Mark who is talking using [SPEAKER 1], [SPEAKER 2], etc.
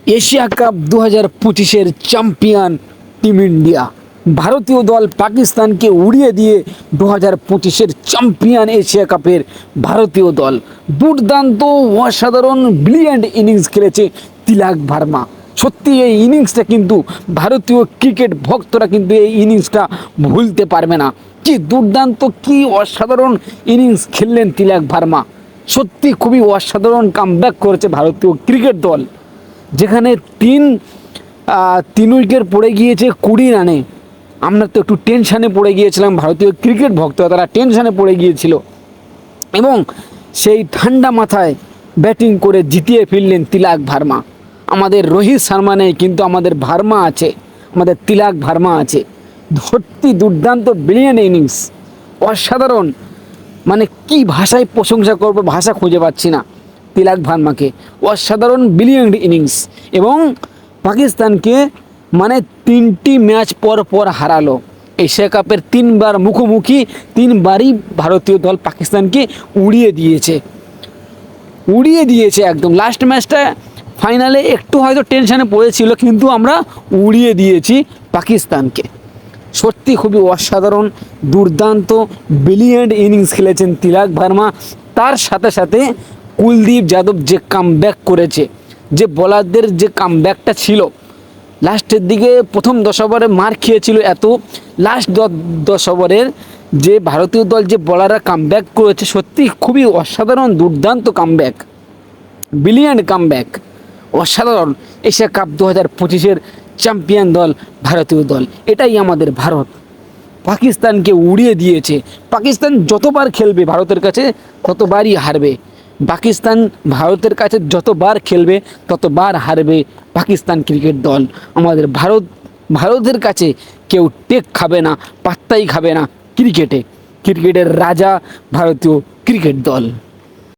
[SPEAKER 1] Asia Cup 2025-এর champion team India ভারতীয় দল পাকিস্তানকে উড়িয়ে দিয়ে 2025-এর চ্যাম্পিয়ন এশিয়া কাপের ভারতীয় দল দুর্দান্ত অসাধারণ ব্রিলিয়ান্ট ইনিংস খেলেছে তিলক ভার্মা। সত্যি এই ইনিংসটা কিন্তু ভারতীয় ক্রিকেট ভক্তরা কিন্তু এই ইনিংসটা ভুলতে পারবে না। কি দুর্দান্ত, কি অসাধারণ ইনিংস খেললেন তিলক ভার্মা। সত্যি খুবই অসাধারণ কামব্যাক করেছে ভারতীয় ক্রিকেট দল, যেখানে তিন উইকেট পড়ে গিয়েছে 20 রানে। আমরা তো একটু টেনশানে পড়ে গিয়েছিলাম, ভারতীয় ক্রিকেট ভক্তরা তারা টেনশানে পড়ে গিয়েছিল এবং সেই ঠান্ডা মাথায় ব্যাটিং করে জিতিয়ে ফিরলেন তিলক ভার্মা। আমাদের রোহিত শর্মা নেই, কিন্তু আমাদের ভার্মা আছে, আমাদের তিলক ভার্মা আছে। সত্যি দুর্দান্ত ব্রিলিয়ান্ট ইনিংস, অসাধারণ। মানে কি ভাষায় প্রশংসা করব, ভাষা খুঁজে পাচ্ছি না তিলক ভার্মাকে। অসাধারণ ব্রিলিয়ান্ট ইনিংস এবং পাকিস্তানকে মানে 3টি ম্যাচ পর পর হারালো। এশিয়া কাপের 3বার মুখোমুখি, 3বারই ভারতীয় দল পাকিস্তানকে উড়িয়ে দিয়েছে একদম। লাস্ট ম্যাচটা ফাইনালে একটু হয়তো টেনশানে পড়েছিল, কিন্তু আমরা উড়িয়ে দিয়েছি পাকিস্তানকে। সত্যি খুবই অসাধারণ দুর্দান্ত ব্রিলিয়ান্ট ইনিংস খেলেছেন তিলক ভার্মা। তার সাথে সাথে কুলদীপ যাদব যে কামব্যাক করেছে, যে বোলারদের যে কামব্যাকটা ছিল লাস্টের দিকে, প্রথম 10 ওভারে মার খেয়েছিল এত, লাস্ট 10 ওভারের যে ভারতীয় দল যে বোলাররা কামব্যাক করেছে, সত্যি খুবই অসাধারণ দুর্দান্ত কামব্যাক, ব্রিলিয়ান্ট কামব্যাক, অসাধারণ। এশিয়া কাপ 2025-এর চ্যাম্পিয়ন দল ভারতীয় দল। এটাই আমাদের ভারত পাকিস্তানকে উড়িয়ে দিয়েছে। পাকিস্তান যতবার খেলবে ভারতের কাছে ততবারই হারবে। পাকিস্তান ভারতের কাছে যতবার খেলবে ততবার হারবে পাকিস্তান ক্রিকেট দল। আমাদের ভারতের কাছে কেউ টেক খাবে না, পাত্তাই খাবে না ক্রিকেটের রাজা ভারতীয় ক্রিকেট দল।